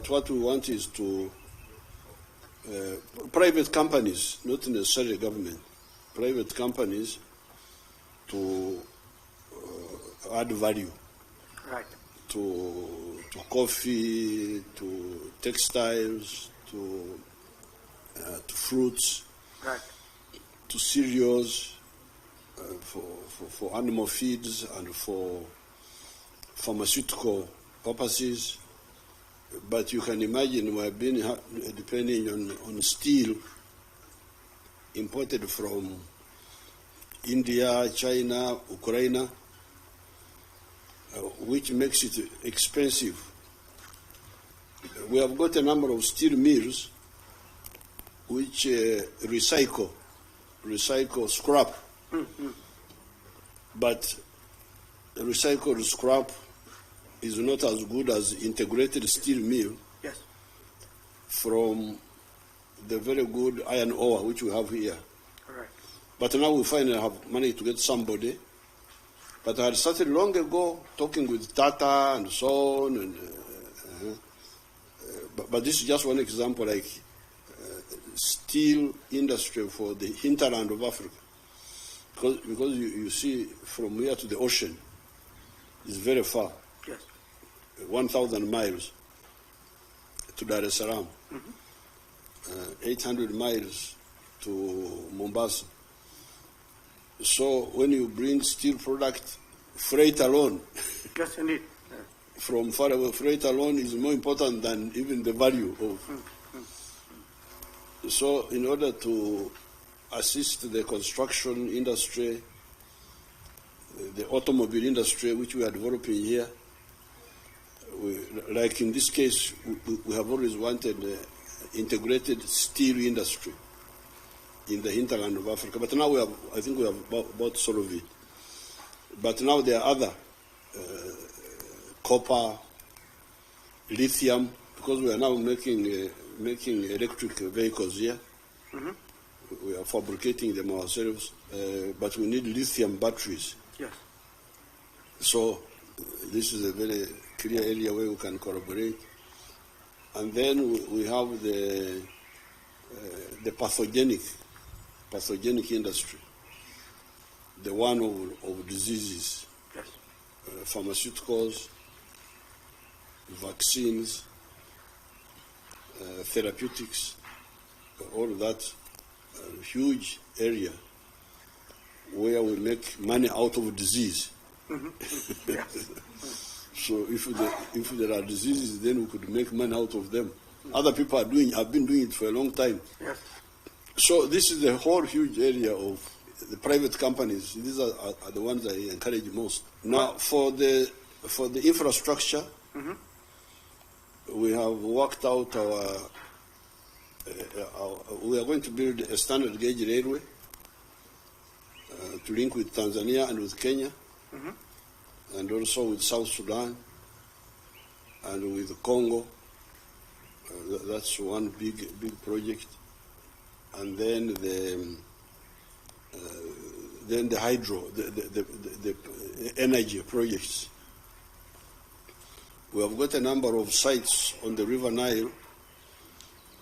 what we want is to private companies, not necessarily government, private companies to add value. Right. To coffee, to textiles, to fruits, right. to cereals, for animal feeds and for pharmaceutical purposes. But you can imagine we have been depending on steel imported from India, China, Ukraine, which makes it expensive. We have got a number of steel mills which recycle scrap. Mm-hmm. But recycled scrap is not as good as integrated steel mill. Yes. From the very good iron ore which we have here. Correct. But now we finally have money to get somebody. But I had started long ago talking with Tata and so on. And, but this is just one example, like steel industry for the hinterland of Africa. Because you see from here to the ocean is very far. Yes. 1,000 miles to Dar es Salaam. Mm-hmm. 800 miles to Mombasa. So when you bring steel product, freight alone, yes, indeed. From far away, freight alone is more important than even the value of. Mm-hmm. So in order to assist the construction industry, the automobile industry, which we are developing here, like in this case, we have always wanted integrated steel industry in the hinterland of Africa. But now I think we have about solved it. But now there are other copper, lithium, because we are now making electric vehicles here. Mm-hmm. We are fabricating them ourselves, but we need lithium batteries. Yes. So this is a very clear area where we can collaborate. And then we have the pathogenic industry, the one of diseases, yes. Pharmaceuticals, vaccines, therapeutics, all of that huge area where we make money out of disease. Mm-hmm. Yes. So if there are diseases, then we could make money out of them. Mm-hmm. Other people have been doing it for a long time. Yes. So this is the whole huge area of the private companies. These are the ones I encourage most. Now, for the infrastructure, mm-hmm. we have worked out we are going to build a standard gauge railway to link with Tanzania and with Kenya, mm-hmm. and also with South Sudan and with Congo. That's one big project. And then the hydro, the energy projects. We have got a number of sites on the River Nile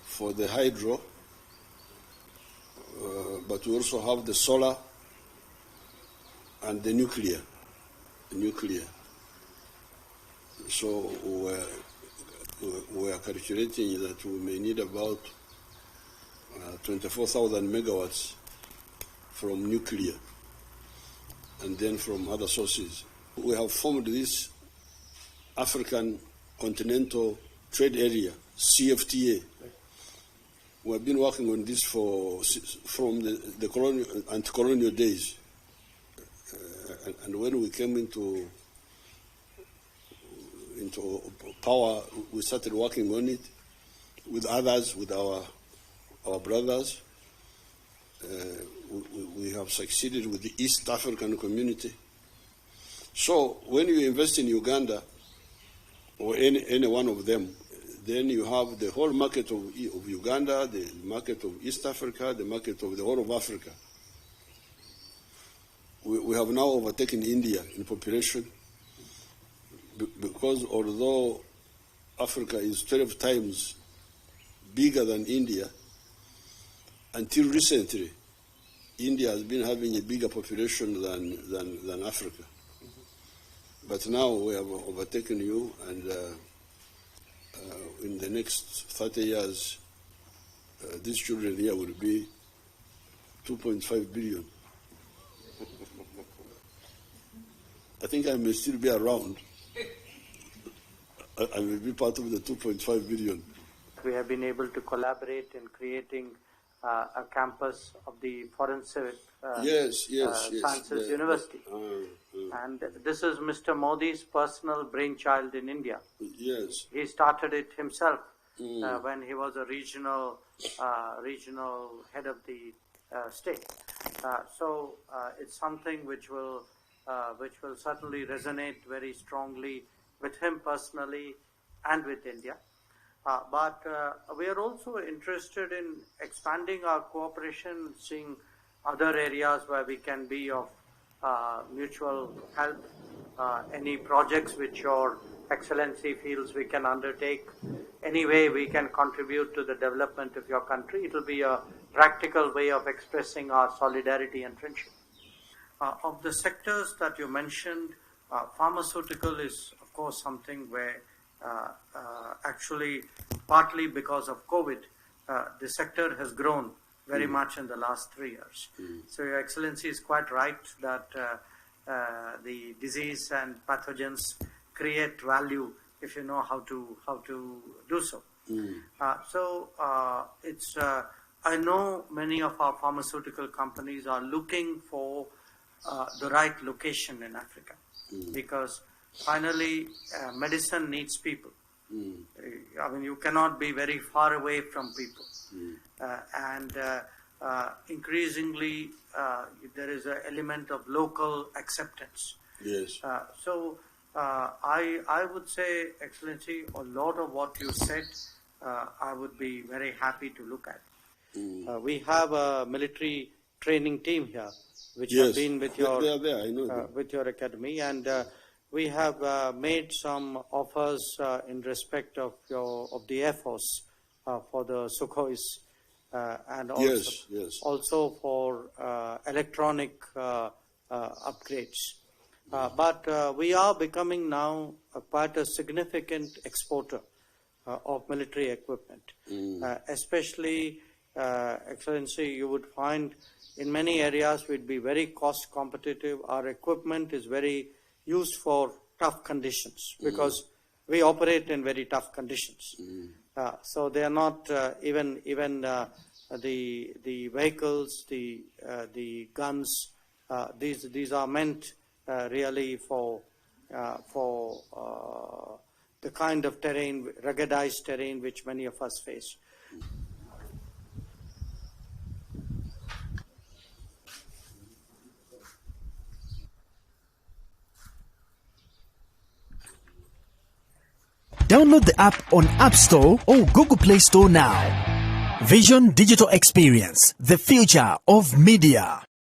for the hydro, but we also have the solar and the nuclear. So we are calculating that we may need about 24,000 megawatts from nuclear and then from other sources. We have formed this African Continental Trade Area, CFTA. We have been working on this from the anti-colonial days. And when we came into power, we started working on it with others, with our brothers. We have succeeded with the East African community. So when you invest in Uganda, or any one of them, then you have the whole market of Uganda, the market of East Africa, the market of the whole of Africa. We have now overtaken India in population, because although Africa is 12 times bigger than India. Until recently, India has been having a bigger population than Africa. But now we have overtaken you, and in the next 30 years, these children here will be 2.5 billion. I think I may still be around. I will be part of the 2.5 billion. We have been able to collaborate in creating a campus of the Forensic Sciences University. And this is Mr. Modi's personal brainchild in India. Yes. He started it himself when he was a regional head of the state. So it's something which will certainly resonate very strongly with him personally and with India. But we are also interested in expanding our cooperation, seeing other areas where we can be of mutual help. Any projects which Your Excellency feels we can undertake, any way we can contribute to the development of your country, it will be a practical way of expressing our solidarity and friendship. Of the sectors that you mentioned, pharmaceutical is, of course, something where actually, partly because of COVID, the sector has grown very much in the last 3 years. So Your Excellency is quite right that the disease and pathogens create value if you know how to do so. I know many of our pharmaceutical companies are looking for the right location in Africa, because finally medicine needs people. I mean, you cannot be very far away from people. And increasingly there is an element of local acceptance. Yes. So I would say, Excellency, a lot of what you said I would be very happy to look at. We have a military training team here, which have been with your with your academy, and we have made some offers in respect of the Air Force for the Sukhois, and also for electronic upgrades. But we are becoming now quite a significant exporter of military equipment, especially, Excellency, you would find in many areas we'd be very cost competitive. Our equipment is very used for tough conditions because we operate in very tough conditions. So they are not even the vehicles, the guns. These are meant really for the kind of terrain, ruggedized terrain, which many of us face. Download the app on App Store or Google Play Store now. Vision Digital Experience, the future of media.